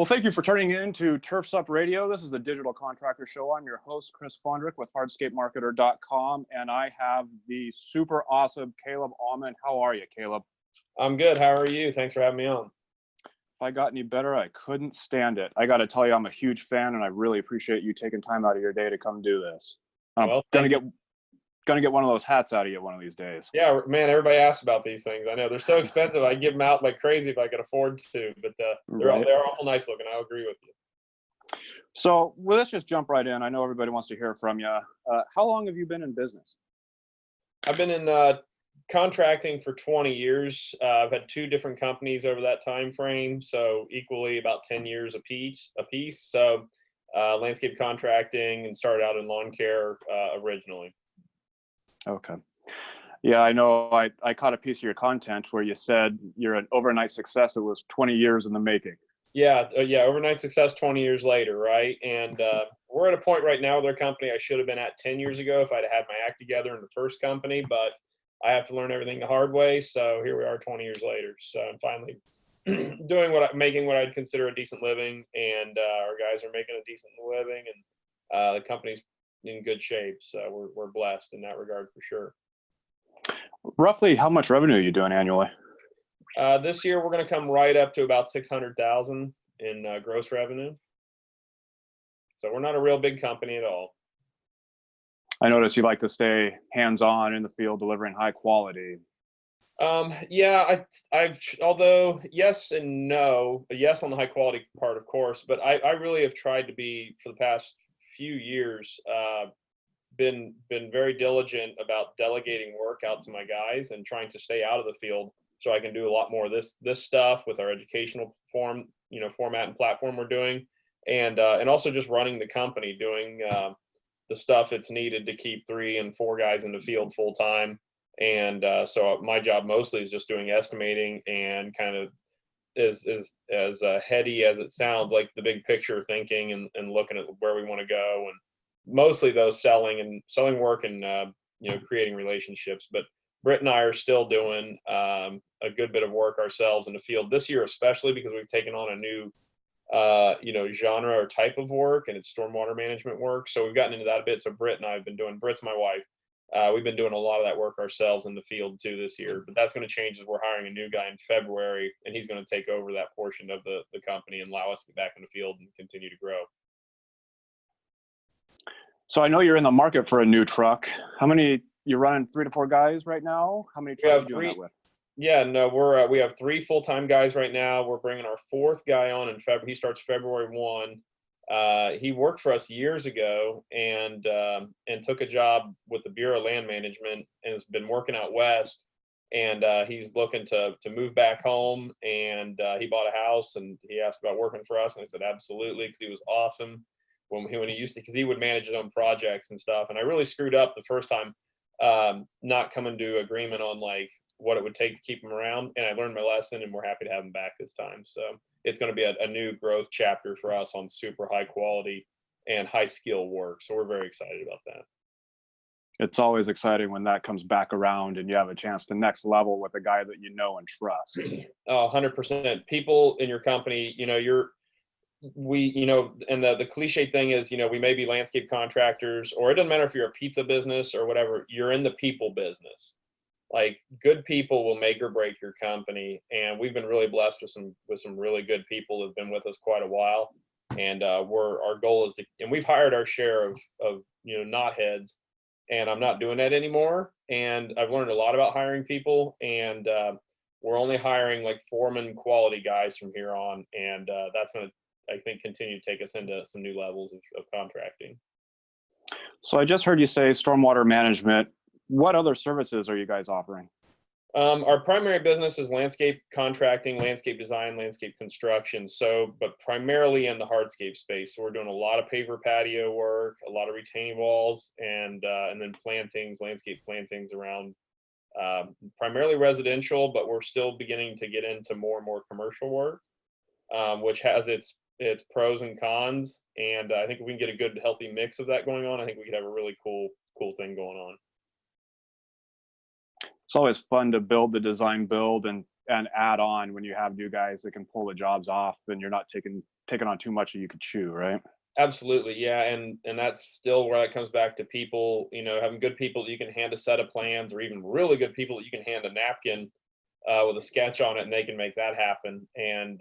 Well, thank you for turning in to Turfs Up Radio. This is the Digital Contractor Show. I'm your host, Kris Fahndrich with HardscapeMarketer.com, and I have the super awesome Caleb Auman. How are you, Caleb? I'm good. How are you? Thanks for having me on. If I got any better, I couldn't stand it. I got to tell you, I'm a huge fan, and I really appreciate you taking time out of your day to come do this. I'm gonna get one of those hats out of you one of these days. Yeah, man, everybody asks about these things. I know they're so expensive. I give them out like crazy if I could afford to, but they're awful nice looking. I agree with you. So let's just jump right in. I know everybody wants to hear from you. How long have you been in business? I've been in contracting for 20 years. I've had 2 different companies over that time frame, so equally about 10 years apiece. So landscape contracting, and started out in lawn care originally. Okay. Yeah, I know. I caught a piece of your content where you said you're an overnight success. It was 20 years in the making. Yeah, overnight success 20 years later, right? And we're at a point right now with our company I should have been at 10 years ago if I'd had my act together in the first company, but I have to learn everything the hard way. So here we are 20 years later. So I'm finally making what I'd consider a decent living, and our guys are making a decent living, and the company's in good shape. So we're blessed in that regard for sure. Roughly how much revenue are you doing annually? This year we're going to come right up to about 600,000 in gross revenue. So we're not a real big company at all. I notice you like to stay hands-on in the field, delivering high quality. Yeah, I've although yes and no. Yes on the high quality part, of course, but I really have tried to be, for the past few years, been very diligent about delegating work out to my guys and trying to stay out of the field so I can do a lot more of this stuff with our educational format and platform we're doing, and also just running the company, doing the stuff that's needed to keep 3 and 4 guys in the field full time. And so my job mostly is just doing estimating and kind of as heady as it sounds, like the big picture thinking and looking at where we want to go, and mostly those selling work and creating relationships. But Britt and I are still doing a good bit of work ourselves in the field this year, especially because we've taken on a new genre or type of work, and it's stormwater management work. So we've gotten into that a bit. So Britt and I have been doing, Britt's my wife. We've been doing a lot of that work ourselves in the field too this year, but that's going to change as we're hiring a new guy in February, and he's going to take over that portion of the company and allow us to get back in the field and continue to grow. So I know you're in the market for a new truck. How many, you're running 3 to 4 guys right now? How many trucks are you doing that with? Yeah, no, we have 3 full-time guys right now. We're bringing our 4th guy on in February. He starts February 1. He worked for us years ago and took a job with the Bureau of Land Management and has been working out west. And he's looking to move back home. And he bought a house, and he asked about working for us. And I said, absolutely, because he was awesome when he used to, because he would manage his own projects and stuff. And I really screwed up the first time, not coming to agreement on like what it would take to keep him around. And I learned my lesson, and we're happy to have him back this time. So it's going to be a new growth chapter for us on super high quality and high skill work. So we're very excited about that. It's always exciting when that comes back around and you have a chance to next level with a guy that you know and trust. 100%. People in your company, and the cliche thing is, we may be landscape contractors, or it doesn't matter if you're a pizza business or whatever, you're in the people business. Like, good people will make or break your company, and we've been really blessed with some really good people who've been with us quite a while. And our goal is to, and we've hired our share of knotheads, and I'm not doing that anymore. And I've learned a lot about hiring people, and we're only hiring like foreman quality guys from here on, and that's going to, I think, continue to take us into some new levels of contracting. So I just heard you say stormwater management. What other services are you guys offering? Our primary business is landscape contracting, landscape design, landscape construction. But primarily in the hardscape space. So we're doing a lot of paver patio work, a lot of retaining walls, and then plantings, landscape plantings around primarily residential, but we're still beginning to get into more and more commercial work, which has its pros and cons. And I think if we can get a good, healthy mix of that going on, I think we could have a really cool thing going on. It's always fun to build the design build and and add on when you have new guys that can pull the jobs off, and you're not taking on too much that you could chew, right? Absolutely, yeah, and that's still where it comes back to people, having good people that you can hand a set of plans, or even really good people that you can hand a napkin with a sketch on it, and they can make that happen. And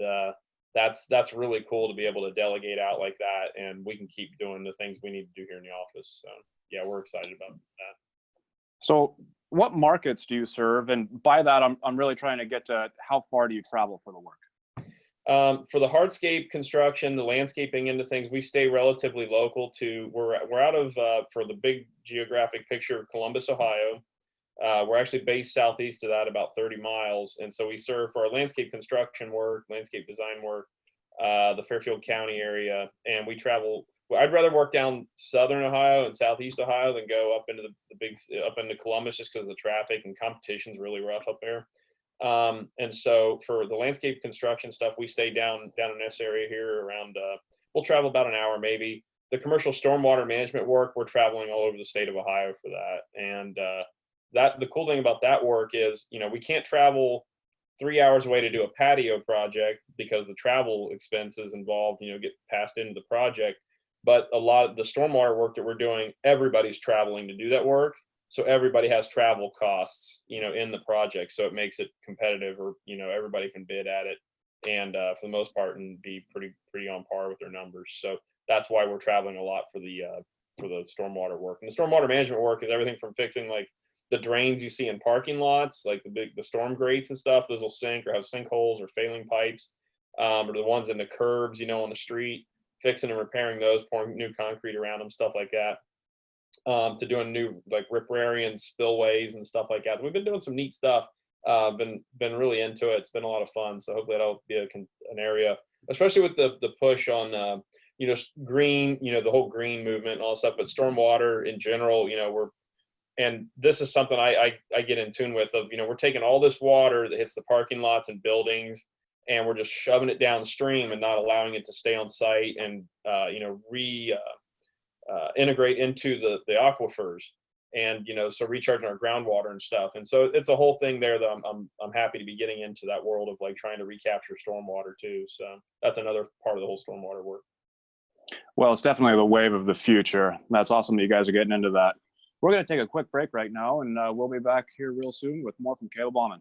that's really cool to be able to delegate out like that, and we can keep doing the things we need to do here in the office. So yeah, we're excited about that. So what markets do you serve? And by that, I'm really trying to get to how far do you travel for the work? For the hardscape construction, the landscaping into things, we stay relatively local to, we're out of, for the big geographic picture, Columbus, Ohio. We're actually based southeast of that, about 30 miles. And so we serve for our landscape construction work, landscape design work, the Fairfield County area. And we travel, I'd rather work down southern Ohio and southeast Ohio than go up into up into Columbus, just because of the traffic and competition's really rough up there. And so for the landscape construction stuff, we stay down in this area here around, we'll travel about an hour maybe. The commercial stormwater management work, we're traveling all over the state of Ohio for that. And the cool thing about that work is, we can't travel 3 hours away to do a patio project because the travel expenses involved, get passed into the project. But a lot of the stormwater work that we're doing, everybody's traveling to do that work. So everybody has travel costs, in the project. So it makes it competitive, or, everybody can bid at it, and for the most part, and be pretty on par with their numbers. So that's why we're traveling a lot for the stormwater work. And the stormwater management work is everything from fixing like the drains you see in parking lots, like the storm grates and stuff. Those will sink or have sinkholes or failing pipes, or the ones in the curbs, on the street, fixing and repairing those, pouring new concrete around them, stuff like that. To doing new like riparian spillways and stuff like that. We've been doing some neat stuff. Been really into it. It's been a lot of fun. So hopefully that'll be an area, especially with the push on green, the whole green movement and all that stuff. But stormwater in general, and this is something I get in tune with. We're taking all this water that hits the parking lots and buildings, and we're just shoving it downstream and not allowing it to stay on site and integrate into the aquifers, and so recharging our groundwater and stuff. And so it's a whole thing there that I'm happy to be getting into that world of like trying to recapture stormwater too. So that's another part of the whole stormwater work. Well, it's definitely the wave of the future. That's awesome that you guys are getting into that. We're going to take a quick break right now, and we'll be back here real soon with more from Caleb Auman.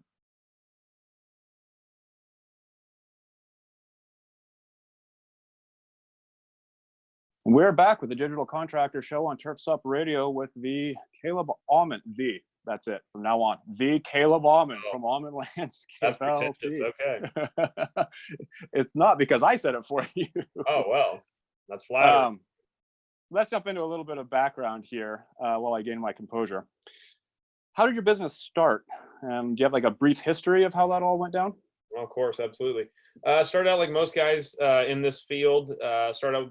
We're back with the Digital Contractor Show on Turfs Up Radio with the Caleb Auman. That's it from now on. The Caleb Auman from Auman Landscape. That's pretentious. Okay. It's not because I said it for you. Oh, well, that's flattering. Let's jump into a little bit of background here while I gain my composure. How did your business start? Do you have like a brief history of how that all went down? Well, of course, absolutely. Started out like most guys in this field. Started out,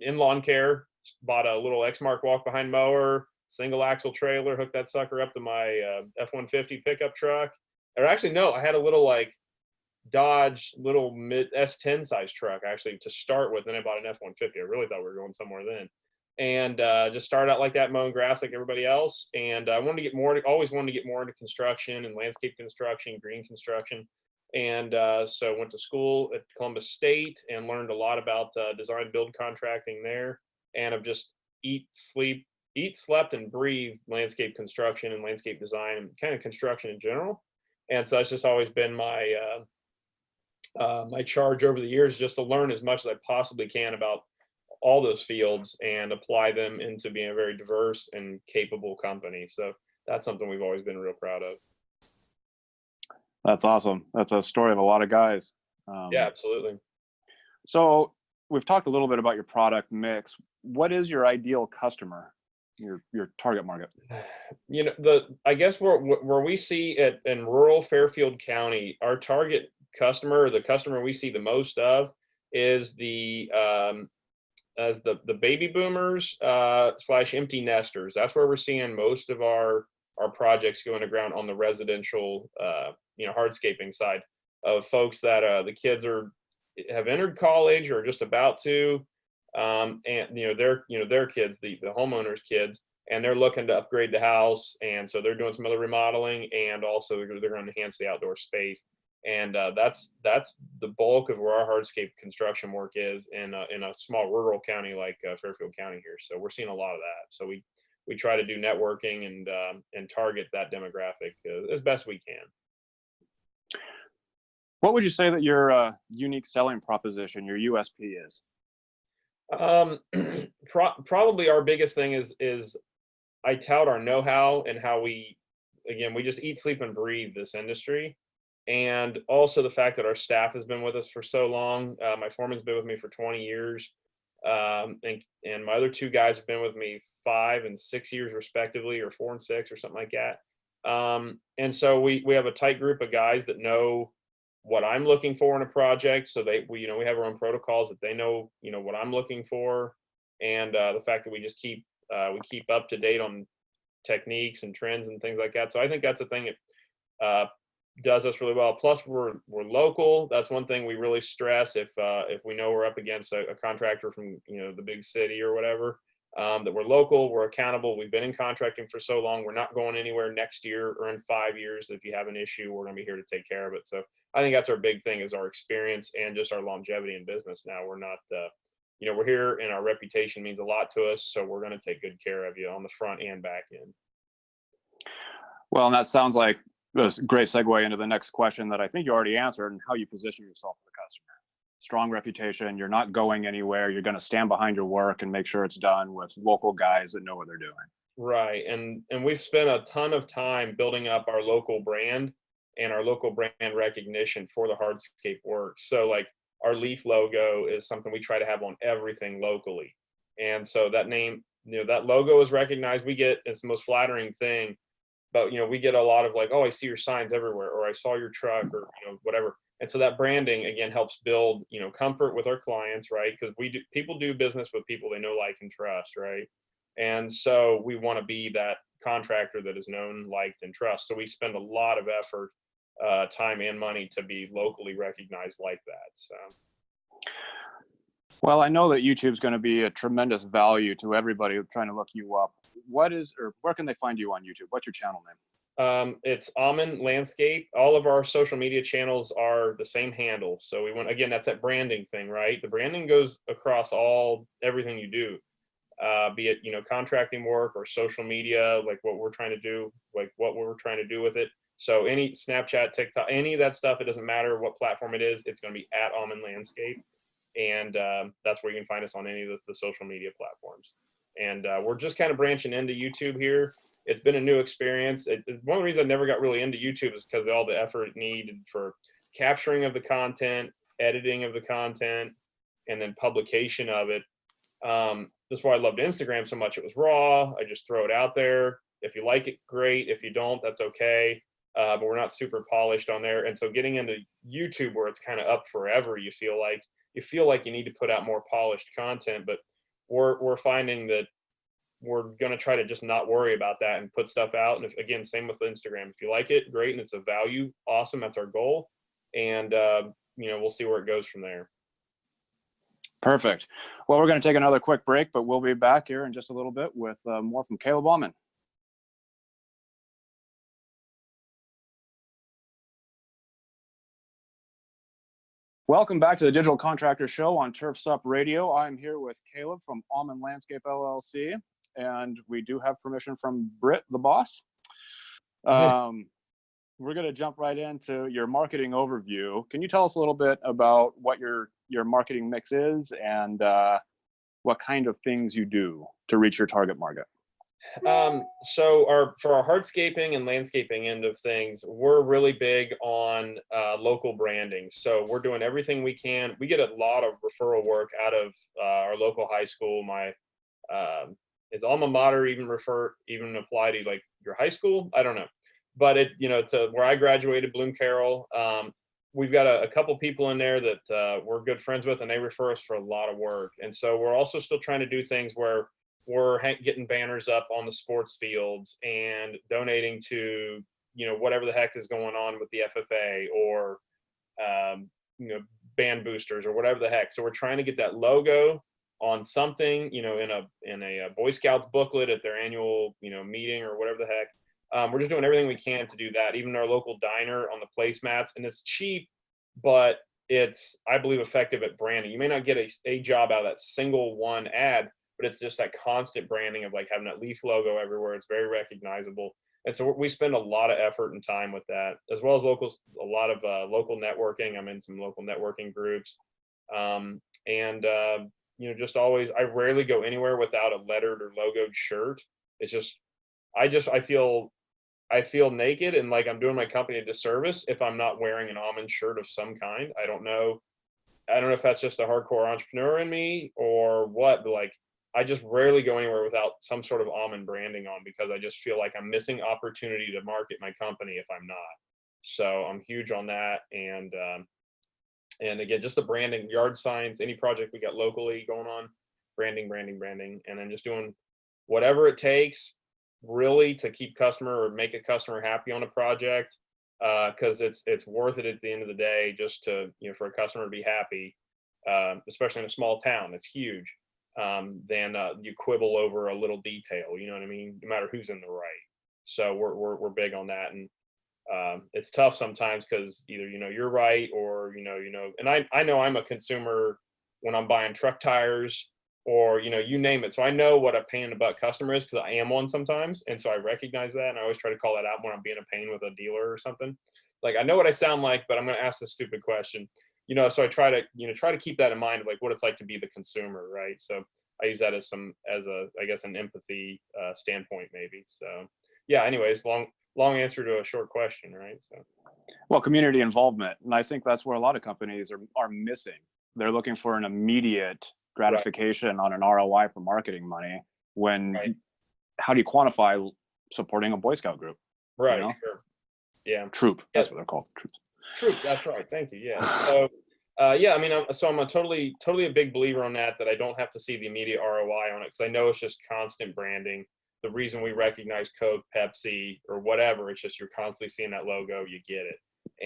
in lawn care. Bought a little Exmark walk-behind mower, single axle trailer, hooked that sucker up to my F-150 pickup truck. Or actually, no, I had a little like Dodge little mid S10 size truck actually to start with. Then I bought an F-150. I really thought we were going somewhere then. And just started out like that, mowing grass like everybody else. And I wanted to get always wanted to get more into construction and landscape construction, green construction. And so went to school at Columbus State and learned a lot about design build contracting there. And I've just eat, slept, and breathe landscape construction and landscape design and kind of construction in general. And so that's just always been my my charge over the years, just to learn as much as I possibly can about all those fields and apply them into being a very diverse and capable company. So that's something we've always been real proud of. That's awesome. That's a story of a lot of guys. Yeah, absolutely. So we've talked a little bit about your product mix. What is your ideal customer, your target market? I guess where we see it in rural Fairfield County, our target customer, or the customer we see the most of, is the baby boomers / empty nesters. That's where we're seeing most of our projects go into ground on the residential hardscaping side of folks that the kids have entered college or just about to, and their kids, the homeowners' kids, and they're looking to upgrade the house. And so they're doing some other remodeling, and also they're going to enhance the outdoor space. And that's the bulk of where our hardscape construction work is in a small rural county like Fairfield County here. So we're seeing a lot of that. So we try to do networking and target that demographic as best we can. What would you say that your unique selling proposition, your USP is? Probably our biggest thing is I tout our know-how and how we just eat, sleep, and breathe this industry. And also the fact that our staff has been with us for so long. My foreman's been with me for 20 years. And my other two guys have been with me 5 and 6 years respectively, or 4 and 6 or something like that. And so we have a tight group of guys that know what I'm looking for in a project. So we have our own protocols that they know, what I'm looking for. And the fact that we just keep up to date on techniques and trends and things like that. So I think that's a thing that does us really well. Plus we're local. That's one thing we really stress. If we know we're up against a contractor from the big city or whatever, that we're local, we're accountable. We've been in contracting for so long. We're not going anywhere next year or in 5 years. If you have an issue, we're going to be here to take care of it. So I think that's our big thing, is our experience and just our longevity in business. Now we're not, we're here, and our reputation means a lot to us. So we're going to take good care of you on the front and back end. Well, and that sounds like a great segue into the next question that I think you already answered, and how you position yourself for the customer. Strong reputation. You're not going anywhere. You're going to stand behind your work and make sure it's done with local guys that know what they're doing. Right. And we've spent a ton of time building up our local brand and our local brand recognition for the hardscape work. So like our leaf logo is something we try to have on everything locally. And so that name, that logo is recognized. It's the most flattering thing, but we get a lot of like, oh, I see your signs everywhere, or I saw your truck, or whatever. And so that branding again helps build comfort with our clients, right? Because people do business with people they know, like, and trust, right? And so we want to be that contractor that is known, liked, and trust. So we spend a lot of effort, time, and money to be locally recognized like that. So. Well, I know that YouTube's going to be a tremendous value to everybody trying to look you up. Where can they find you on YouTube? What's your channel name? It's Auman Landscape. All of our social media channels are the same handle. So that's that branding thing, right? The branding goes across everything you do, be it, contracting work or social media, like what we're trying to do, with it. So any Snapchat, TikTok, any of that stuff, it doesn't matter what platform it is, it's going to be at Auman Landscape. And that's where you can find us on any of the social media platforms. And we're just kind of branching into YouTube here. It's been a new experience. One of the reasons I never got really into YouTube is because of all the effort needed for capturing of the content, editing of the content, and then publication of it. That's why I loved Instagram so much. It was raw. I just throw it out there. If you like it, great. If you don't, that's okay. But we're not super polished on there. And so getting into YouTube, where it's kind of up forever, you feel like you need to put out more polished content, but we're finding that we're going to try to just not worry about that and put stuff out. And again, same with Instagram. If you like it, great. And it's a value, awesome. That's our goal. And, we'll see where it goes from there. Perfect. Well, we're going to take another quick break, but we'll be back here in just a little bit with more from Caleb Auman. Welcome back to the Digital Contractor Show on Turf's Up Radio. I'm here with Caleb from Auman Landscape LLC, and we do have permission from Britt, the boss. We're going to jump right into your marketing overview. Can you tell us a little bit about what your marketing mix is, and what kind of things you do to reach your target market? So for our hardscaping and landscaping end of things, we're really big on local branding. So we're doing everything we can. We get a lot of referral work out of our local high school. Is alma mater even apply to like your high school? I don't know, but to where I graduated, Bloom Carroll. We've got a couple people in there that we're good friends with, and they refer us for a lot of work. And so we're also still trying to do things where we're getting banners up on the sports fields and donating to, whatever the heck is going on with the FFA, or, band boosters or whatever the heck. So we're trying to get that logo on something, in a Boy Scouts booklet at their annual, meeting or whatever the heck. We're just doing everything we can to do that. Even our local diner on the placemats, and it's cheap, but it's, I believe, effective at branding. You may not get a job out of that single one ad, but it's just that constant branding of like having that leaf logo everywhere. It's very recognizable. And so we spend a lot of effort and time with that, as well as a lot of local networking. I'm in some local networking groups. Just always, I rarely go anywhere without a lettered or logoed shirt. It's just, I feel naked and like I'm doing my company a disservice if I'm not wearing an Auman shirt of some kind. I don't know if that's just a hardcore entrepreneur in me or what, but like, I just rarely go anywhere without some sort of Auman branding on, because I just feel like I'm missing opportunity to market my company if I'm not. So I'm huge on that. And again, just the branding, yard signs, any project we got locally going on, branding, and then just doing whatever it takes really to keep customer or make a customer happy on a project. Cause it's worth it at the end of the day, just to, for a customer to be happy, especially in a small town, it's huge. Than you quibble over a little detail, you know what I mean? No matter who's in the right. So we're big on that. And it's tough sometimes because either you're right or and I know I'm a consumer when I'm buying truck tires or you name it. So I know what a pain in the butt customer is because I am one sometimes, and so I recognize that, and I always try to call that out when I'm being a pain with a dealer or something. Like, I know what I sound like, but I'm going to ask this stupid question. So I try to keep that in mind of like what it's like to be the consumer, right? So I use that as I guess an empathy standpoint maybe. So yeah. Anyways, long answer to a short question, right? So. Well, community involvement, and I think that's where a lot of companies are missing. They're looking for an immediate gratification on an ROI for marketing money. When how do you quantify supporting a Boy Scout group? Right. Sure. Yeah. Troop. That's what they're called. Troops. Troop. That's right. Thank you. Yeah. So. Yeah, I mean, I'm a totally a big believer on that I don't have to see the immediate ROI on it, because I know it's just constant branding. The reason we recognize Coke, Pepsi, or whatever, it's just you're constantly seeing that logo, you get it.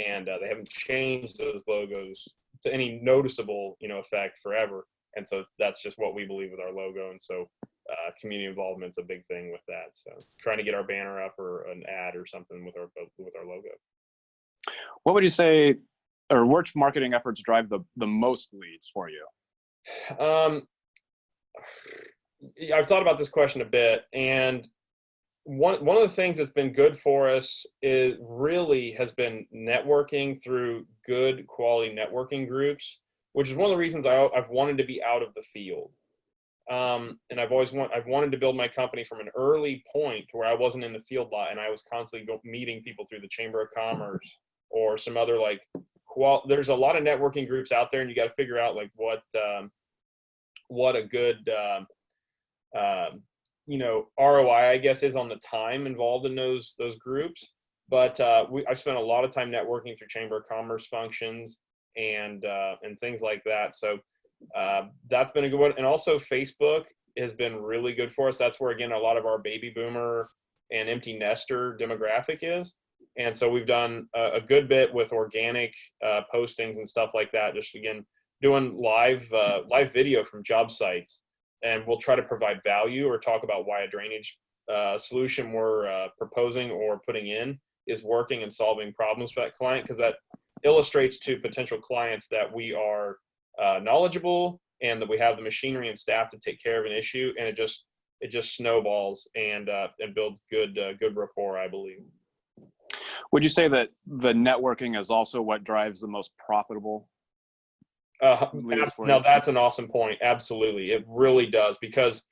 And they haven't changed those logos to any noticeable, effect forever. And so that's just what we believe with our logo. And so community involvement's a big thing with that. So trying to get our banner up or an ad or something with our logo. What would you say, or which marketing efforts drive the most leads for you? I've thought about this question a bit, and one of the things that's been good for us has been networking through good quality networking groups, which is one of the reasons I've wanted to be out of the field. And I've wanted to build my company from an early point to where I wasn't in the field lot, and I was constantly meeting people through the Chamber of Commerce or some other there's a lot of networking groups out there, and you got to figure out like what a good ROI, I guess, is on the time involved in those groups. But I spent a lot of time networking through Chamber of Commerce functions and things like that. So that's been a good one. And also Facebook has been really good for us. That's where, again, a lot of our baby boomer and empty nester demographic is. And so we've done a good bit with organic postings and stuff like that. Just, again, doing live video from job sites. And we'll try to provide value or talk about why a drainage solution we're proposing or putting in is working and solving problems for that client, because that illustrates to potential clients that we are knowledgeable and that we have the machinery and staff to take care of an issue. And it just snowballs and builds good rapport, I believe. Would you say that the networking is also what drives the most profitable? Now that's an awesome point. Absolutely. It really does, because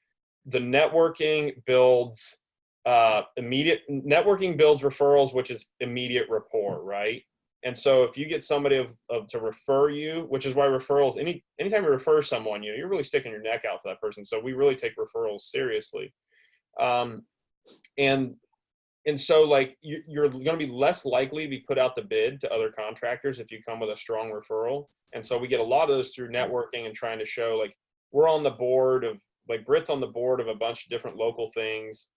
the networking builds referrals, which is immediate rapport, right? And so if you get somebody to refer you, which is why referrals, anytime you refer someone, you're really sticking your neck out for that person. So we really take referrals seriously. And so like you're going to be less likely to be put out to bid to other contractors if you come with a strong referral. And so we get a lot of those through networking and trying to show like we're on the board of, like Britt's on the board of a bunch of different local things,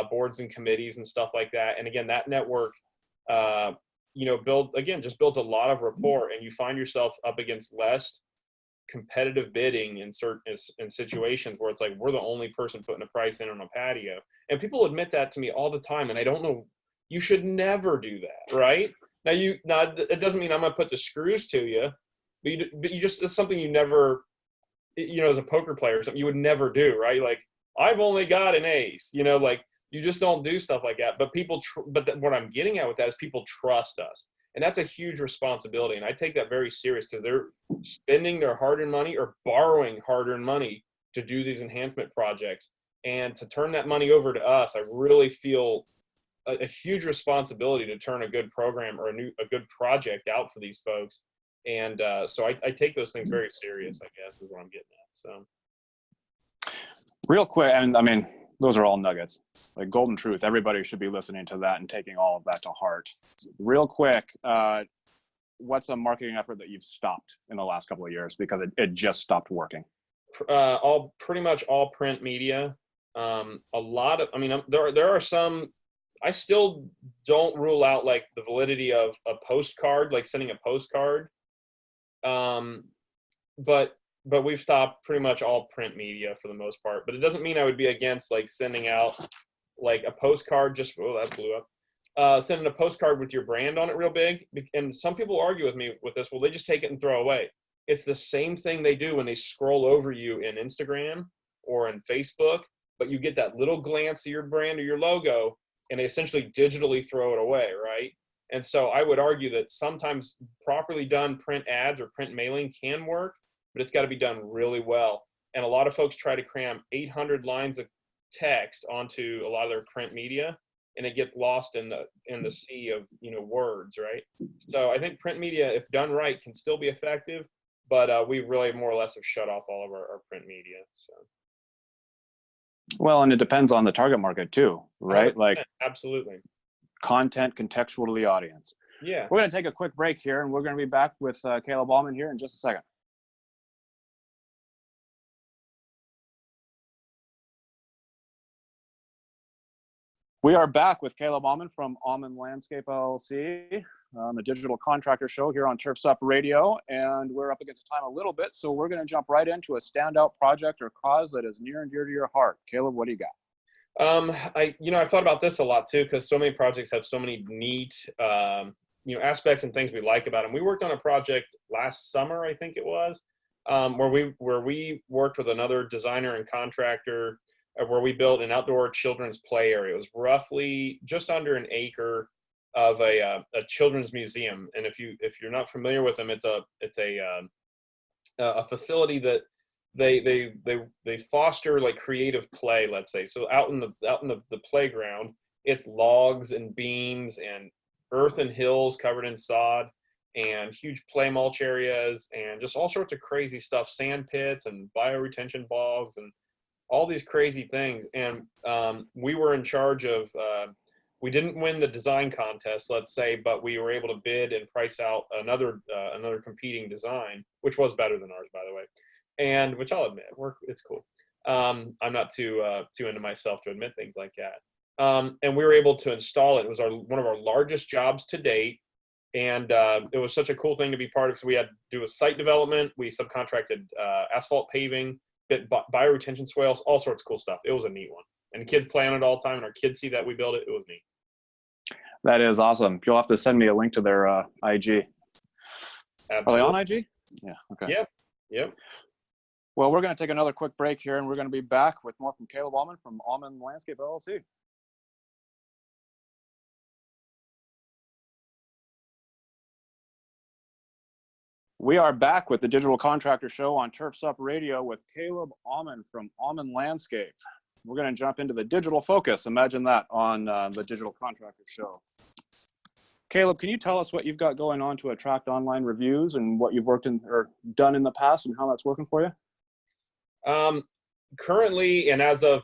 boards and committees and stuff like that. And again, that network, just builds a lot of rapport, and you find yourself up against less competitive bidding in certain situations where it's like we're the only person putting a price in on a patio, and people admit that to me all the time, and I don't know. You should never do that, right? Now it doesn't mean I'm gonna put the screws to you, but you just, it's something you never, as a poker player or something, you would never do, right? Like, I've only got an ace, like you just don't do stuff like that. But what I'm getting at with that is people trust us. And that's a huge responsibility. And I take that very serious because they're spending their hard-earned money or borrowing hard-earned money to do these enhancement projects. And to turn that money over to us, I really feel a huge responsibility to turn a good program or a good project out for these folks. And so I take those things very serious, I guess, is what I'm getting at. So real quick, and I mean, those are all nuggets, like golden truth. Everybody should be listening to that and taking all of that to heart. Real quick, what's a marketing effort that you've stopped in the last couple of years because it just stopped working? Pretty much all print media. A lot of, I mean, there are some. I still don't rule out like the validity of a postcard, like sending a postcard. But we've stopped pretty much all print media for the most part. But it doesn't mean I would be against like sending out like a postcard. Just, oh, that blew up. Sending a postcard with your brand on it real big. And some people argue with me with this. Well, they just take it and throw it away. It's the same thing they do when they scroll over you in Instagram or in Facebook, but you get that little glance of your brand or your logo, and they essentially digitally throw it away, right? And so I would argue that sometimes properly done print ads or print mailing can work, but it's got to be done really well. And a lot of folks try to cram 800 lines of text onto a lot of their print media, and it gets lost in the sea of words, right? So I think print media, if done right, can still be effective, but we really more or less have shut off all of our print media. So. Well, and it depends on the target market too, right? Like absolutely. Content contextual to the audience. Yeah. We're going to take a quick break here, and we're going to be back with Caleb Auman here in just a second. We are back with Caleb Auman from Auman Landscape LLC on the Digital Contractor Show here on Turfs Up Radio, and we're up against time a little bit, so we're going to jump right into a standout project or cause that is near and dear to your heart. Caleb, what do you got? I've thought about this a lot too, because so many projects have so many neat, aspects and things we like about them. We worked on a project last summer, I think it was, where we worked with another designer and contractor, where we built an outdoor children's play area. It was roughly just under an acre of a children's museum. And if you're not familiar with them, it's a facility that they foster like creative play, let's say. So out in the playground, it's logs and beams and earth and hills covered in sod and huge play mulch areas and just all sorts of crazy stuff, sand pits and bioretention bogs and all these crazy things. And we were in charge of, we didn't win the design contest, let's say, but we were able to bid and price out another competing design, which was better than ours, by the way. And which I'll admit, it's cool. I'm not too into myself to admit things like that. And we were able to install it. It was one of our largest jobs to date. And it was such a cool thing to be part of. So we had to do a site development. We subcontracted asphalt paving, bioretention swales, all sorts of cool stuff. It was a neat one. And kids play on it all the time. And our kids see that we built it. It was neat. That is awesome. You'll have to send me a link to their IG. Absolutely. Are they on IG? Yeah. Okay. Yep. Well, we're going to take another quick break here, and we're going to be back with more from Caleb Auman from Auman Landscape LLC. We are back with the Digital Contractor Show on Turfs Up Radio with Caleb Auman from Auman Landscape. We're going to jump into the digital focus. Imagine that on the Digital Contractor Show. Caleb, can you tell us what you've got going on to attract online reviews and what you've worked in or done in the past and how that's working for you? Currently, and as of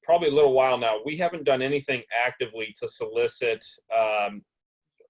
probably a little while now, we haven't done anything actively to solicit,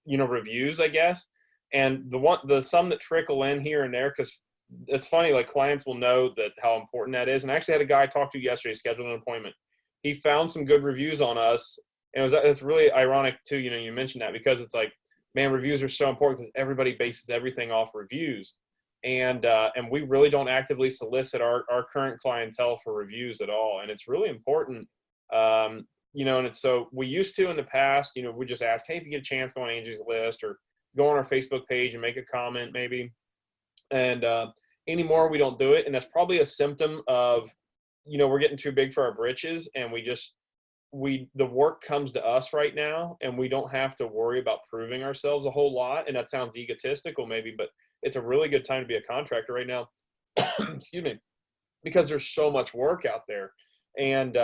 reviews, I guess. And the some that trickle in here and there, because it's funny, like clients will know that how important that is. And I actually had a guy I talked to yesterday, scheduled an appointment. He found some good reviews on us. And it's really ironic too, you mentioned that, because it's like, man, reviews are so important because everybody bases everything off reviews. And we really don't actively solicit our current clientele for reviews at all. And it's really important. And it's, so we used to in the past, we just ask, hey, if you get a chance, go on Angie's List or go on our Facebook page and make a comment maybe. And anymore, we don't do it. And that's probably a symptom of, we're getting too big for our britches, and the work comes to us right now, and we don't have to worry about proving ourselves a whole lot. And that sounds egotistical maybe, but it's a really good time to be a contractor right now. Excuse me, because there's so much work out there. And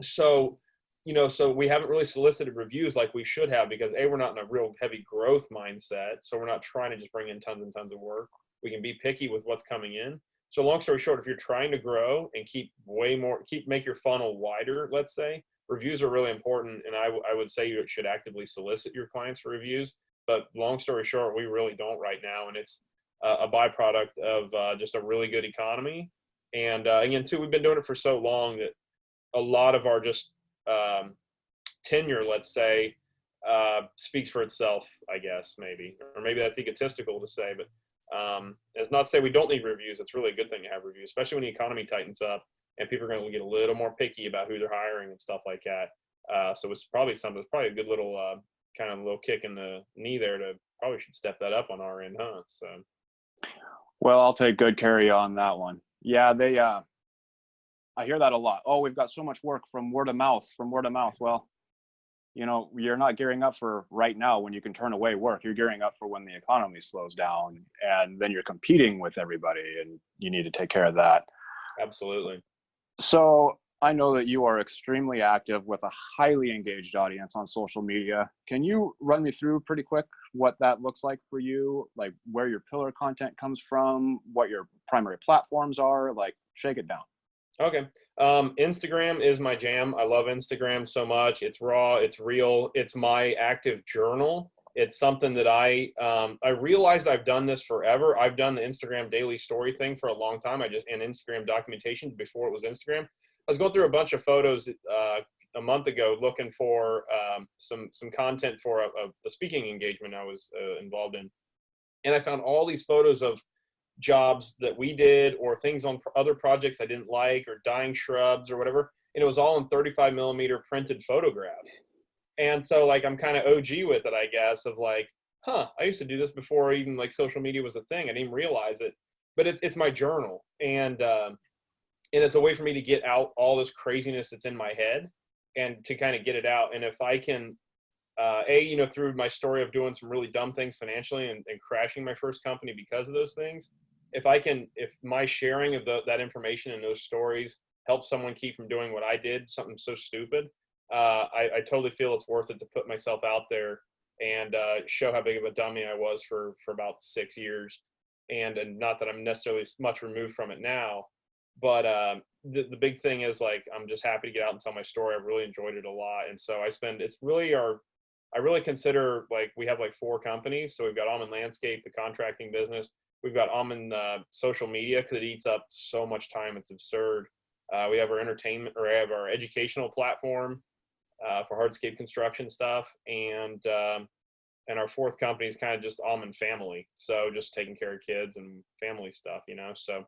so we haven't really solicited reviews like we should have, because we're not in a real heavy growth mindset. So we're not trying to just bring in tons and tons of work. We can be picky with what's coming in. So long story short, if you're trying to grow and make your funnel wider, let's say, reviews are really important. And I would say you should actively solicit your clients for reviews. But long story short, we really don't right now. And it's a byproduct of just a really good economy. And again, too, we've been doing it for so long that a lot of our just tenure, let's say, speaks for itself, I guess, maybe. Or maybe that's egotistical to say, but it's not to say we don't need reviews. It's really a good thing to have reviews, especially when the economy tightens up and people are going to get a little more picky about who they're hiring and stuff like that. So it's probably a good little kind of little kick in the knee there to probably should step that up on our end, huh? So. Well, I'll take good care of you on that one. Yeah, I hear that a lot. Oh, we've got so much work from word of mouth. Well, you're not gearing up for right now when you can turn away work. You're gearing up for when the economy slows down, and then you're competing with everybody, and you need to take care of that. Absolutely. So I know that you are extremely active with a highly engaged audience on social media. Can you run me through pretty quick what that looks like for you? Like where your pillar content comes from, what your primary platforms are, like shake it down. Okay. Instagram is my jam. I love Instagram so much. It's raw, it's real. It's my active journal. It's something that I realized I've done this forever. I've done the Instagram daily story thing for a long time. And Instagram documentation before it was Instagram. I was going through a bunch of photos a month ago looking for some content for a speaking engagement I was involved in. And I found all these photos of jobs that we did or things on other projects I didn't like, or dying shrubs or whatever. And it was all in 35 millimeter printed photographs. And so like, I'm kind of OG with it, I guess, of like, I used to do this before even like social media was a thing. I didn't even realize it, but it's my journal. And it's a way for me to get out all this craziness that's in my head and to kind of get it out. And if I can, through my story of doing some really dumb things financially and crashing my first company because of those things, if my sharing of that information and those stories helps someone keep from doing what I did, something so stupid, I totally feel it's worth it to put myself out there and show how big of a dummy I was for about 6 years. And not that I'm necessarily much removed from it now, but the big thing is like, I'm just happy to get out and tell my story. I've really enjoyed it a lot. And so I really consider, like, we have like 4 companies. So we've got Auman Landscape, the contracting business. We've got Auman social media, because it eats up so much time. It's absurd. We have our our educational platform for hardscape construction stuff. And our 4th company is kind of just Auman Family. So just taking care of kids and family stuff, So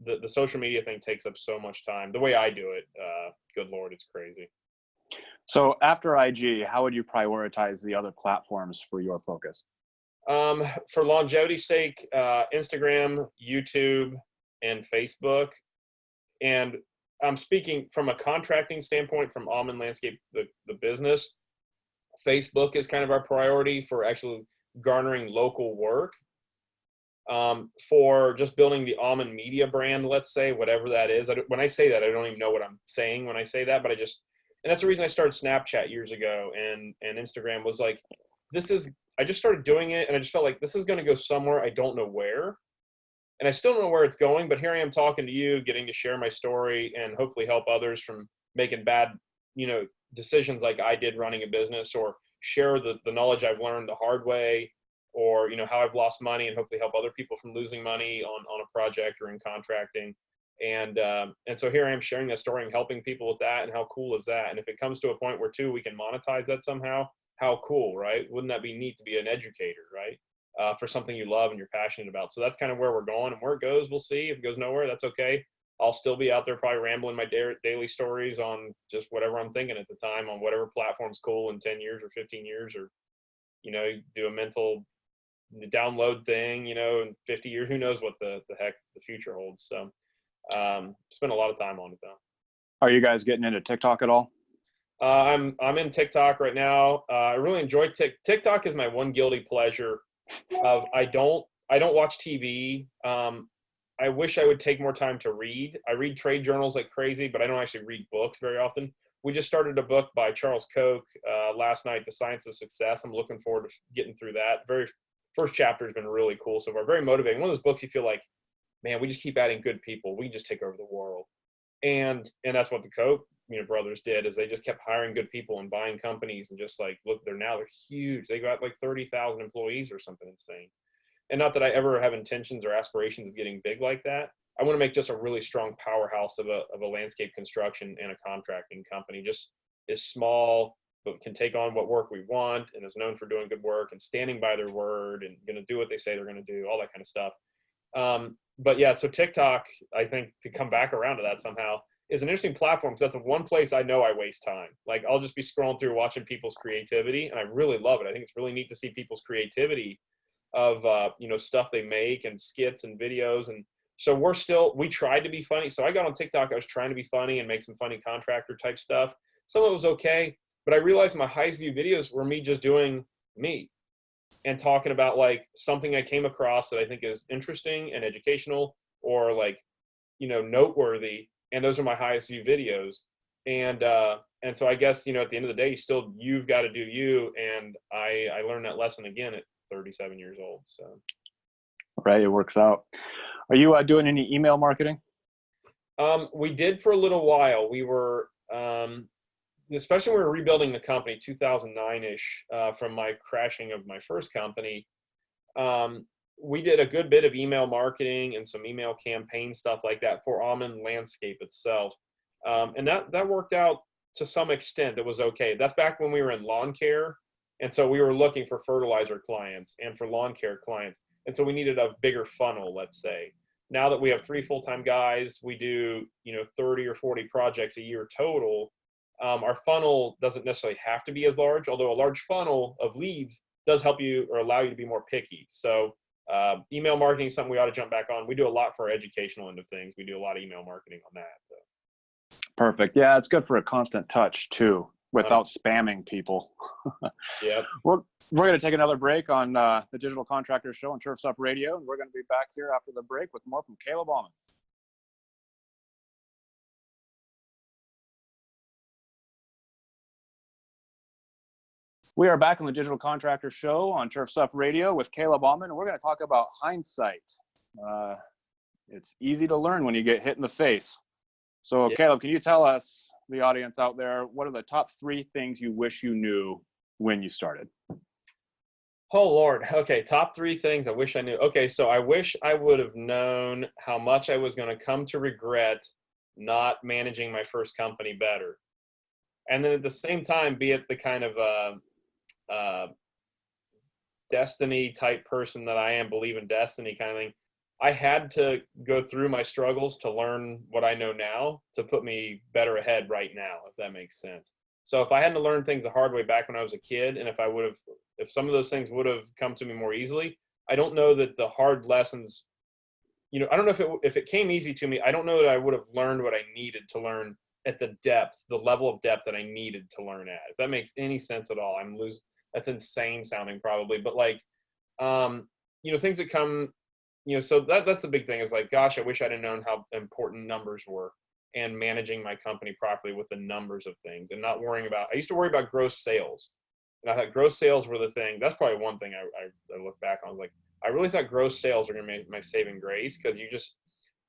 the social media thing takes up so much time. The way I do it, good Lord, it's crazy. So after IG, how would you prioritize the other platforms for your focus? For longevity's sake, Instagram, YouTube, and Facebook. And I'm speaking from a contracting standpoint from Auman Landscape, the business. Facebook is kind of our priority for actually garnering local work. For just building the Auman media brand, let's say, whatever that is. When I say that, I don't even know what I'm saying when I say that, but and that's the reason I started Snapchat years ago, and Instagram was like, I just started doing it, and I just felt like this is going to go somewhere. I don't know where, and I still don't know where it's going, but here I am talking to you, getting to share my story and hopefully help others from making bad, decisions like I did running a business, or share the knowledge I've learned the hard way, or, how I've lost money, and hopefully help other people from losing money on a project or in contracting. And so here I am sharing that story and helping people with that. And how cool is that? And if it comes to a point where we can monetize that somehow, how cool, right? Wouldn't that be neat to be an educator, right? for something you love and you're passionate about. So that's kind of where we're going, and where it goes, we'll see. If it goes nowhere, that's okay. I'll still be out there probably rambling my daily stories on just whatever I'm thinking at the time, on whatever platform's cool in 10 years or 15 years, or, do a mental download thing, in 50 years, who knows what the heck the future holds. So, spend a lot of time on it though. Are you guys getting into TikTok at all? I'm in TikTok right now. I really enjoy TikTok is my one guilty pleasure. I don't watch TV. I wish I would take more time to read. I read trade journals like crazy, but I don't actually read books very often. We just started a book by Charles Koch last night, The Science of Success. I'm looking forward to getting through that. Very first chapter has been really cool so far. Very motivating. One of those books you feel like, man, we just keep adding good people. We can just take over the world. And that's what the Koch brothers did, is they just kept hiring good people and buying companies, and just like, look, they're huge. They got like 30,000 employees or something insane. And not that I ever have intentions or aspirations of getting big like that. I want to make just a really strong powerhouse of a landscape construction and a contracting company. Just is small, but can take on what work we want, and is known for doing good work and standing by their word and going to do what they say they're going to do, all that kind of stuff. But yeah, so TikTok, I think, to come back around to that somehow, is an interesting platform, because that's the one place I know I waste time. Like, I'll just be scrolling through watching people's creativity, and I really love it. I think it's really neat to see people's creativity of stuff they make, and skits and videos. And so we tried to be funny. So I got on TikTok, I was trying to be funny and make some funny contractor type stuff. Some of it was okay, but I realized my highest view videos were me just doing me and talking about like something I came across that I think is interesting and educational, or like, noteworthy. And those are my highest view videos. And so I guess, at the end of the day, you've got to do you. And I learned that lesson again at 37 years old. So. Right. It works out. Are you doing any email marketing? We did for a little while. We were, especially when we were rebuilding the company, 2009-ish, from my crashing of my first company. We did a good bit of email marketing and some email campaign stuff like that for Auman landscape itself. And that worked out to some extent. It was okay. That's back when we were in lawn care. And so we were looking for fertilizer clients and for lawn care clients. And so we needed a bigger funnel, let's say. Now that we have 3 full-time guys, we do, 30 or 40 projects a year total. Our funnel doesn't necessarily have to be as large, although a large funnel of leads does help you or allow you to be more picky. So email marketing is something we ought to jump back on. We do a lot for our educational end of things. We do a lot of email marketing on that. So. Perfect. Yeah, it's good for a constant touch too, without spamming people. Yep. We're going to take another break on the Digital Contractor Show on Turfs Up Radio, and we're going to be back here after the break with more from Caleb Auman. We are back on the Digital Contractor Show on Turfs Up Radio with Caleb Auman, and we're going to talk about hindsight. It's easy to learn when you get hit in the face. So, Caleb, can you tell us, the audience out there, what are the top 3 things you wish you knew when you started? Oh, Lord. Okay, top 3 things I wish I knew. Okay, so I wish I would have known how much I was going to come to regret not managing my first company better. And then at the same time, be it the kind of destiny type person that I am, believe in destiny kind of thing. I had to go through my struggles to learn what I know now to put me better ahead right now, if that makes sense. So if I hadn't learned things the hard way back when I was a kid, and if some of those things would have come to me more easily, I don't know that the hard lessons, I don't know if it came easy to me, I don't know that I would have learned what I needed to learn at the level of depth that I needed to learn at. If that makes any sense at all, that's insane sounding probably, but like, things that come, so that's the big thing is like, gosh, I wish I'd have known how important numbers were and managing my company properly with the numbers of things and not worrying about, I used to worry about gross sales. And I thought gross sales were the thing. That's probably one thing I look back on. Like, I really thought gross sales were going to make my saving grace. Cause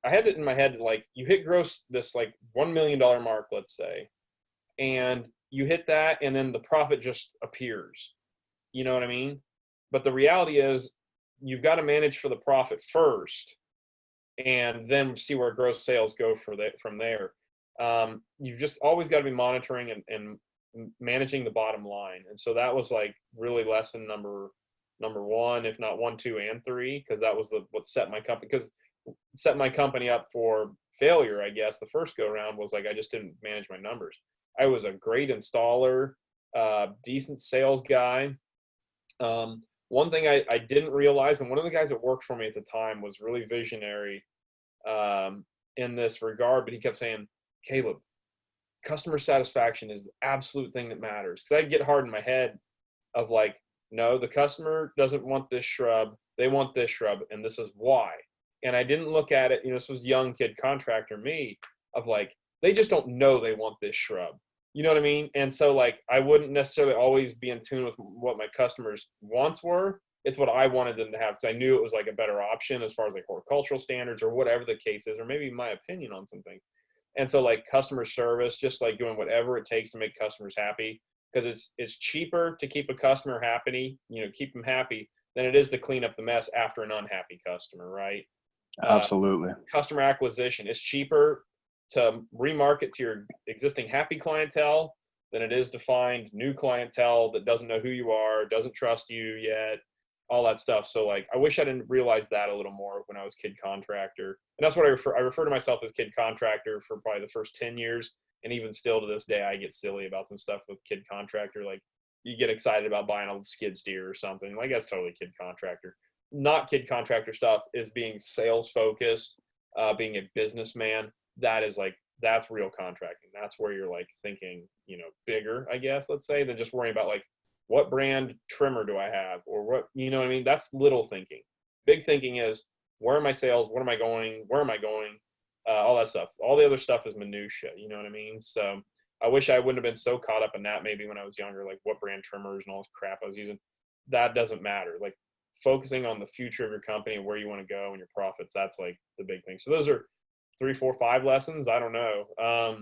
I had it in my head, like you hit this like $1 million mark, let's say, and you hit that and then the profit just appears. You know what I mean? But the reality is you've got to manage for the profit first and then see where gross sales go from there. You've just always got to be monitoring and managing the bottom line. And so that was like really lesson number number one, if not 1, 2, and 3, because that was what set my company up for failure, I guess. The first go around was like I just didn't manage my numbers. I was a great installer, decent sales guy. One thing I didn't realize, and one of the guys that worked for me at the time was really visionary in this regard, but he kept saying, Caleb, customer satisfaction is the absolute thing that matters. Because I'd get hard in my head of like, no, the customer doesn't want this shrub. They want this shrub, and this is why. And I didn't look at it, this was young kid contractor me, of like, they just don't know they want this shrub. You know what I mean? And so like, I wouldn't necessarily always be in tune with what my customers' wants were. It's what I wanted them to have, because I knew it was like a better option as far as like horticultural standards or whatever the case is, or maybe my opinion on something. And so like customer service, just like doing whatever it takes to make customers happy, because it's cheaper to keep a customer happy, keep them happy, than it is to clean up the mess after an unhappy customer, right? Absolutely. Customer acquisition is cheaper to remarket to your existing happy clientele than it is to find new clientele that doesn't know who you are, doesn't trust you yet, all that stuff. So like, I wish I didn't realize that a little more when I was kid contractor. And that's what I refer to myself as kid contractor for probably the first 10 years. And even still to this day, I get silly about some stuff with kid contractor. Like you get excited about buying a skid steer or something. Like that's totally kid contractor. Not kid contractor stuff is being sales focused, being a businessman. That's real contracting. That's where you're like thinking, bigger, I guess, let's say, than just worrying about like, what brand trimmer do I have, or what, what I mean? That's little thinking. Big thinking is, where are my sales? What am I going? Where am I going? All that stuff. All the other stuff is minutia. You know what I mean? So I wish I wouldn't have been so caught up in that maybe when I was younger, like what brand trimmers and all this crap I was using. That doesn't matter. Like focusing on the future of your company and where you want to go and your profits, that's like the big thing. So those are 3, 4, 5 lessons. I don't know.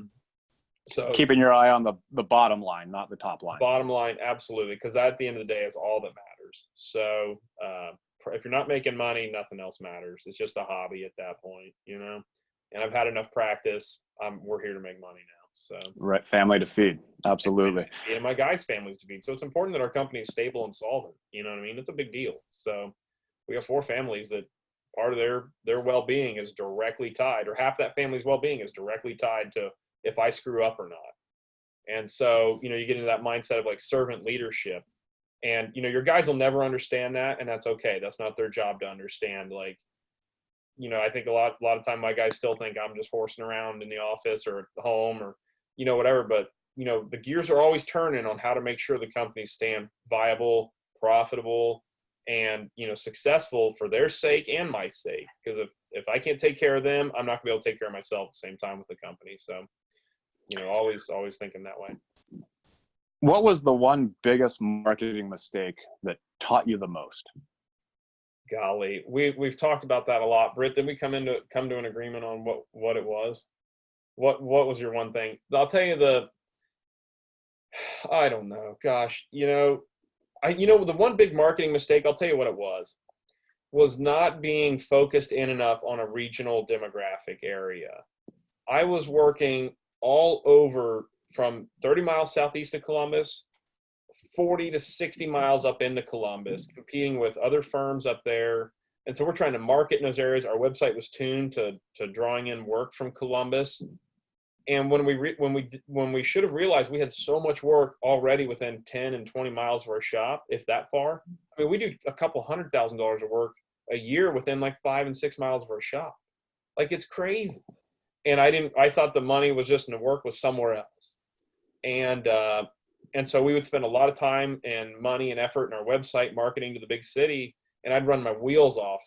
So keeping your eye on the bottom line, not the top line. Bottom line, absolutely, because at the end of the day is all that matters. So if you're not making money, nothing else matters. It's just a hobby at that point, And I've had enough practice. We're here to make money now. So right, family to feed, absolutely. And my guys' families to feed. So it's important that our company is stable and solvent. You know what I mean? It's a big deal. So we have 4 families that part of their well-being is directly tied, or half that family's well-being is directly tied to if I screw up or not. And so, you get into that mindset of like servant leadership, and, your guys will never understand that. And that's okay. That's not their job to understand. Like, I think a lot of time my guys still think I'm just horsing around in the office or at home or, whatever. But, the gears are always turning on how to make sure the company's staying viable, profitable, and, successful for their sake and my sake. Because if I can't take care of them, I'm not gonna be able to take care of myself at the same time with the company. So, always thinking that way. What was the one biggest marketing mistake that taught you the most? Golly, we've talked about that a lot. Britt, did we come to an agreement on what it was? What was your one thing? I'll tell you I don't know. Gosh, the one big marketing mistake, I'll tell you what it was not being focused in enough on a regional demographic area. I was working all over from 30 miles southeast of Columbus, 40 to 60 miles up into Columbus, competing with other firms up there. And so we're trying to market in those areas. Our website was tuned to drawing in work from Columbus. And when we should have realized we had so much work already within 10 and 20 miles of our shop, if that far. I mean, we do a couple $100,000 of work a year within like 5 and 6 miles of our shop. Like, it's crazy. And I thought the money was just in the work was somewhere else. And so we would spend a lot of time and money and effort in our website marketing to the big city. And I'd run my wheels off,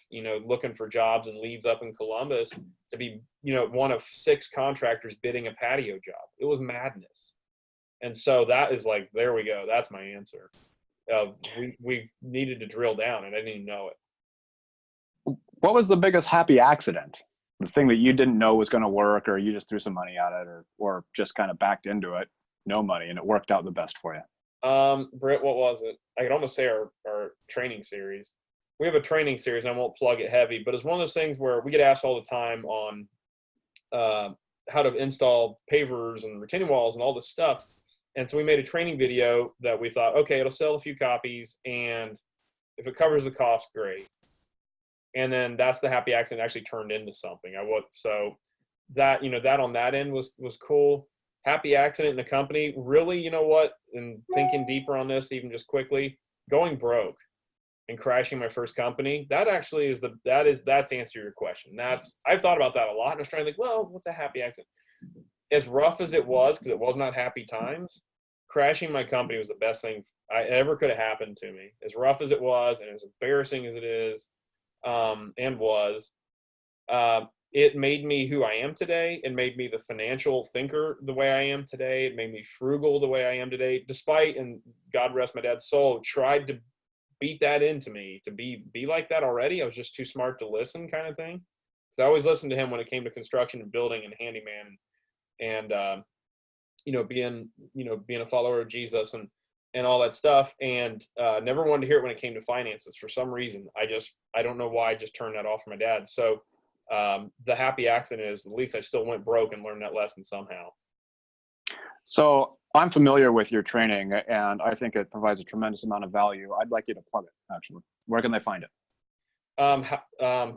looking for jobs and leads up in Columbus to be, one of 6 contractors bidding a patio job. It was madness. And so that is like, there we go. That's my answer. We needed to drill down, and I didn't even know it. What was the biggest happy accident? The thing that you didn't know was going to work, or you just threw some money at it, or just kind of backed into it, no money, and it worked out the best for you? Britt, what was it? I could almost say our training series. We have a training series, and I won't plug it heavy, but it's one of those things where we get asked all the time on how to install pavers and retaining walls and all this stuff. And so we made a training video that we thought, okay, it'll sell a few copies, and If it covers the cost, great. And then that's the happy accident actually turned into something. So that, that on that end was cool. Happy accident in the company, really, you know what? And thinking deeper on this, even just quickly, going broke and crashing my first company, that actually is that's the answer to your question. I've thought about that a lot, and I was trying to think, well, what's a happy accident? As rough as it was, because it was not happy times, crashing my company was the best thing I ever could have happened to me. As rough as it was, and as embarrassing as it is, it made me who I am today. It made me the financial thinker the way I am today. It made me frugal the way I am today, despite, and God rest my dad's soul, tried to beat that into me to be like that already. I was just too smart to listen, kind of thing. Because I always listened to him when it came to construction and building and handyman and being a follower of Jesus and all that stuff, and never wanted to hear it when it came to finances. For some reason, I don't know why I just turned that off from my dad. So the happy accident is, at least I still went broke and learned that lesson somehow. So I'm familiar with your training, and I think it provides a tremendous amount of value. I'd like you to plug it, actually. Where can they find it?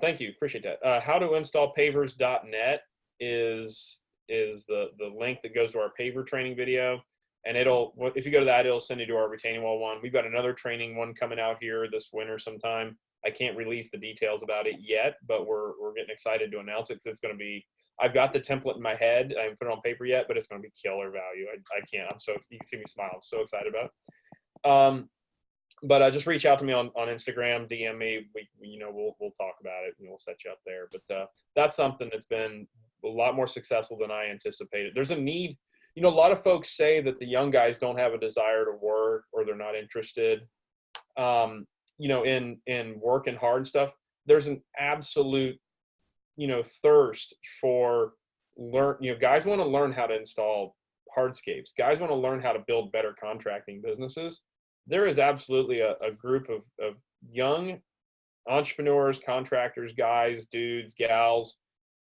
Thank you. Appreciate that. Howtoinstallpavers.net is the link that goes to our paver training video. And if you go to that, it'll send you to our retaining wall one. We've got another training one coming out here this winter sometime. I can't release the details about it yet, but we're getting excited to announce it, because it's going to be, I've got the template in my head. I haven't put it on paper yet, but it's going to be killer value. I can't, you can see me smile. I'm so excited about it. But just reach out to me on Instagram, DM me. We'll talk about it and we'll set you up there. But that's something that's been a lot more successful than I anticipated. There's a need. A lot of folks say that the young guys don't have a desire to work, or they're not interested, in working hard and stuff. There's an absolute, thirst for guys want to learn how to install hardscapes. Guys want to learn how to build better contracting businesses. There is absolutely a group of young entrepreneurs, contractors, guys, dudes, gals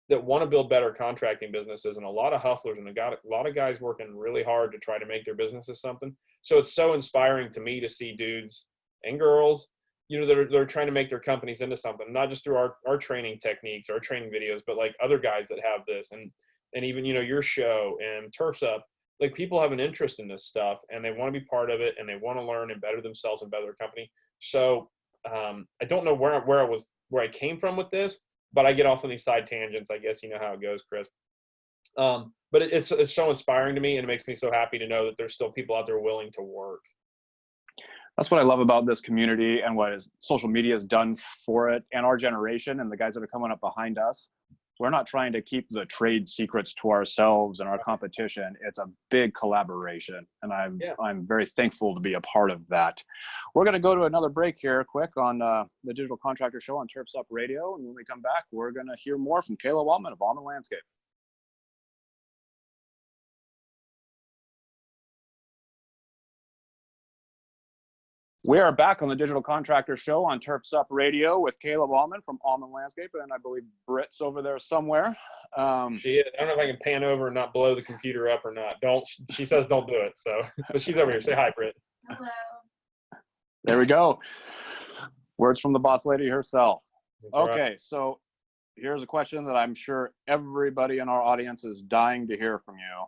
that want to build better contracting businesses, and a lot of hustlers, and a lot of guys working really hard to try to make their businesses something. So it's so inspiring to me to see dudes and girls, that are trying to make their companies into something, not just through our training techniques, our training videos, but like other guys that have this, and even, your show and Turf's Up. Like, people have an interest in this stuff, and they want to be part of it, and they want to learn and better themselves and better their company. So I don't know where I came from with this, but I get off on these side tangents. I guess you know how it goes, Kris. But it's so inspiring to me, and it makes me so happy to know that there's still people out there willing to work. That's what I love about this community, and what social media has done for it, and our generation and the guys that are coming up behind us. We're not trying to keep the trade secrets to ourselves and our competition. It's a big collaboration, and I'm very thankful to be a part of that. We're going to go to another break here quick on the Digital Contractor Show on Turfs Up Radio, and when we come back, we're going to hear more from Caleb Auman of Auman Landscape. We are back on the Digital Contractor Show on Turfs Up Radio with Caleb Auman from Auman Landscape, and I believe Britt's over there somewhere. She is. I don't know if I can pan over and not blow the computer up or not. She says don't do it. So, but she's over here. Say hi, Britt. Hello. There we go. Words from the boss lady herself. That's Okay, right. so here's a question that I'm sure everybody in our audience is dying to hear from you.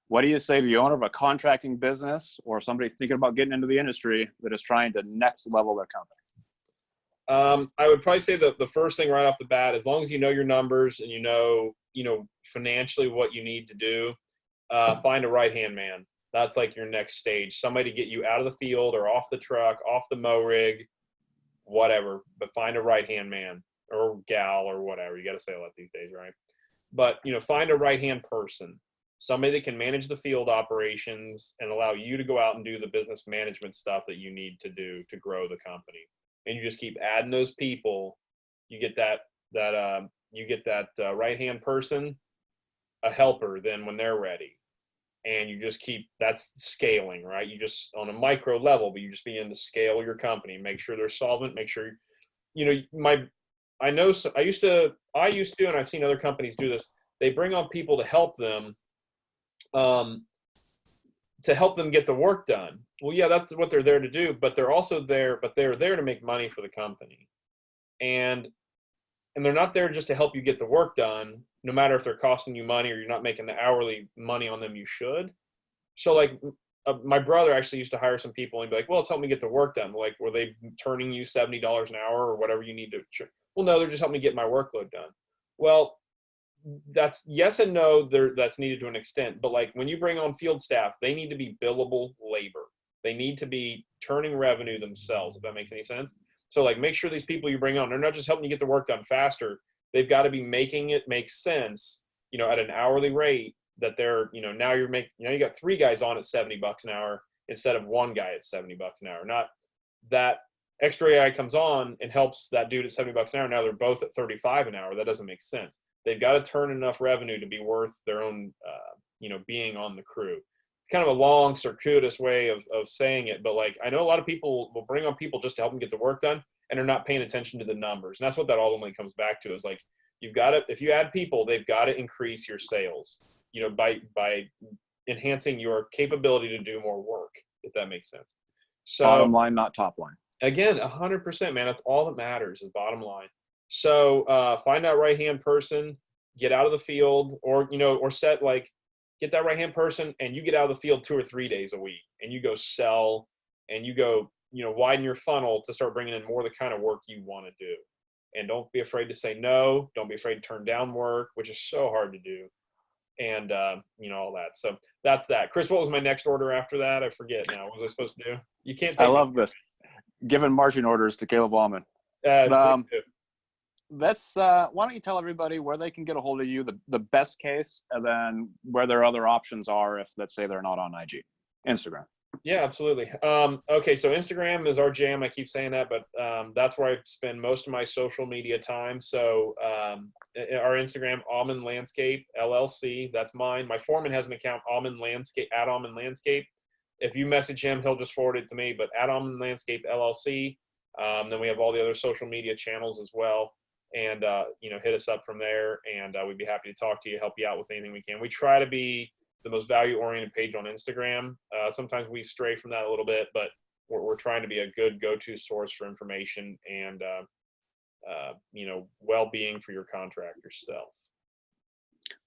What do you say to the owner of a contracting business, or somebody thinking about getting into the industry that is trying to next level their company? I would probably say that the first thing right off the bat, as long as you know your numbers and you know financially what you need to do, find a right-hand man. That's like your next stage. Somebody to get you out of the field or off the truck, off the mow rig, whatever. But find a right-hand man or gal or whatever. You got to say a lot these days, right? But find a right-hand person. Somebody that can manage the field operations and allow you to go out and do the business management stuff that you need to do to grow the company. And you just keep adding those people. You get that right-hand person, a helper then when they're ready. And you just that's scaling, right? You just on a micro level, but you just begin to scale your company, make sure they're solvent, make sure, I used to, and I've seen other companies do this. They bring on people to help them, to help them get the work done. Well, yeah, that's what they're there to do, but they're there to make money for the company. And they're not there just to help you get the work done, no matter if they're costing you money or you're not making the hourly money on them you should. So like my brother actually used to hire some people and be like, well, it's helping me get the work done. Like, were they turning you $70 an hour or whatever you need to? Well, no, they're just helping me get my workload done. Well, that's yes and no. That's needed to an extent, but like when you bring on field staff, they need to be billable labor. They need to be turning revenue themselves, if that makes any sense. So like make sure these people you bring on, they're not just helping you get the work done faster. They've got to be making it make sense, at an hourly rate that they're, now you got 3 guys on at $70 an hour instead of 1 guy at $70 an hour. Not that extra AI comes on and helps that dude at $70 an hour. Now they're both at 35 an hour. That doesn't make sense. They've got to turn enough revenue to be worth their own, being on the crew. It's kind of a long, circuitous way of saying it, but like I know a lot of people will bring on people just to help them get the work done, and they're not paying attention to the numbers. And that's what that ultimately comes back to is like if you add people, they've got to increase your sales, by enhancing your capability to do more work, if that makes sense. So bottom line, not top line. Again, 100%, man. That's all that matters is bottom line. So find that right-hand person, get out of the field, or get that right-hand person and you get out of the field 2 or 3 days a week and you go sell and you go, widen your funnel to start bringing in more of the kind of work you want to do. And don't be afraid to say no. Don't be afraid to turn down work, which is so hard to do. And, all that. So that's that. Kris, what was my next order after that? I forget now. What was I supposed to do? You can't take I love this. Giving marching orders to Caleb Auman. Why don't you tell everybody where they can get a hold of you, the best case, and then where their other options are if, let's say, they're not on IG, Instagram. Yeah, absolutely. Okay, so Instagram is our jam. I keep saying that, but that's where I spend most of my social media time. So our Instagram, Auman Landscape, LLC, that's mine. My foreman has an account, Auman Landscape, at Auman Landscape. If you message him, he'll just forward it to me, but at Auman Landscape, LLC. Then we have all the other social media channels as well. And, hit us up from there, and we'd be happy to talk to you, help you out with anything we can. We try to be the most value-oriented page on Instagram. Sometimes we stray from that a little bit, but we're trying to be a good go-to source for information and, well-being for your contractor self.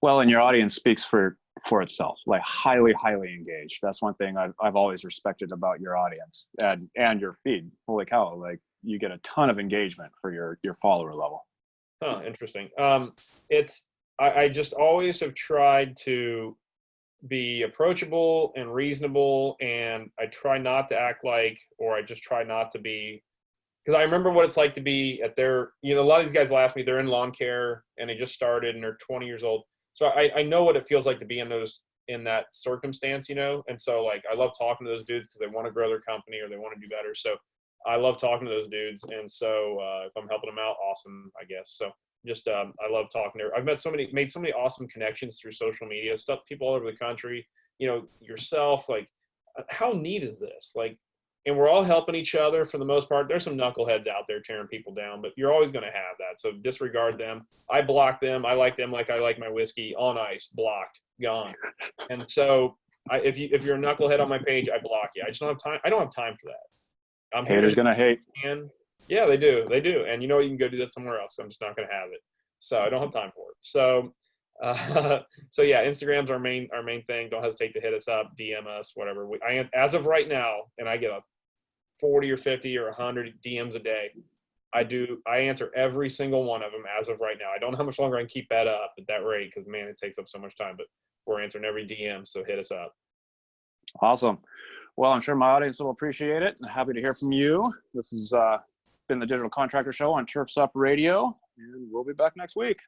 Well, and your audience speaks for itself, like highly, highly engaged. That's one thing I've always respected about your audience and your feed. Holy cow, like you get a ton of engagement for your follower level. Huh, interesting. I just always have tried to be approachable and reasonable, and I try not to act like, or I just try not to be, because I remember what it's like to be at their, a lot of these guys will ask me, they're in lawn care and they just started and they're 20 years old. So I know what it feels like to be in that circumstance, and so like I love talking to those dudes because they want to grow their company or they want to do better. So I love talking to those dudes, and so if I'm helping them out, awesome, I guess. So just I love talking to. I've made so many awesome connections through social media, stuff, people all over the country. Yourself, like, how neat is this? Like, and we're all helping each other for the most part. There's some knuckleheads out there tearing people down, but you're always going to have that. So disregard them. I block them. I like them like I like my whiskey, on ice, blocked, gone. And so if you're a knucklehead on my page, I block you. I just don't have time. I don't have time for that. Haters gonna hate. And yeah, they do. And you can go do that somewhere else. I'm just not gonna have it. So I don't have time for it. So so yeah, Instagram's our main thing. Don't hesitate to hit us up, DM us, whatever. As of right now, and I get a 40 or 50 or 100 DMs a day. I answer every single one of them as of right now. I don't know how much longer I can keep that up at that rate because man, it takes up so much time. But we're answering every DM, so hit us up. Awesome. Well, I'm sure my audience will appreciate it. I'm happy to hear from you. This has been the Digital Contractor Show on Turfs Up Radio, and we'll be back next week.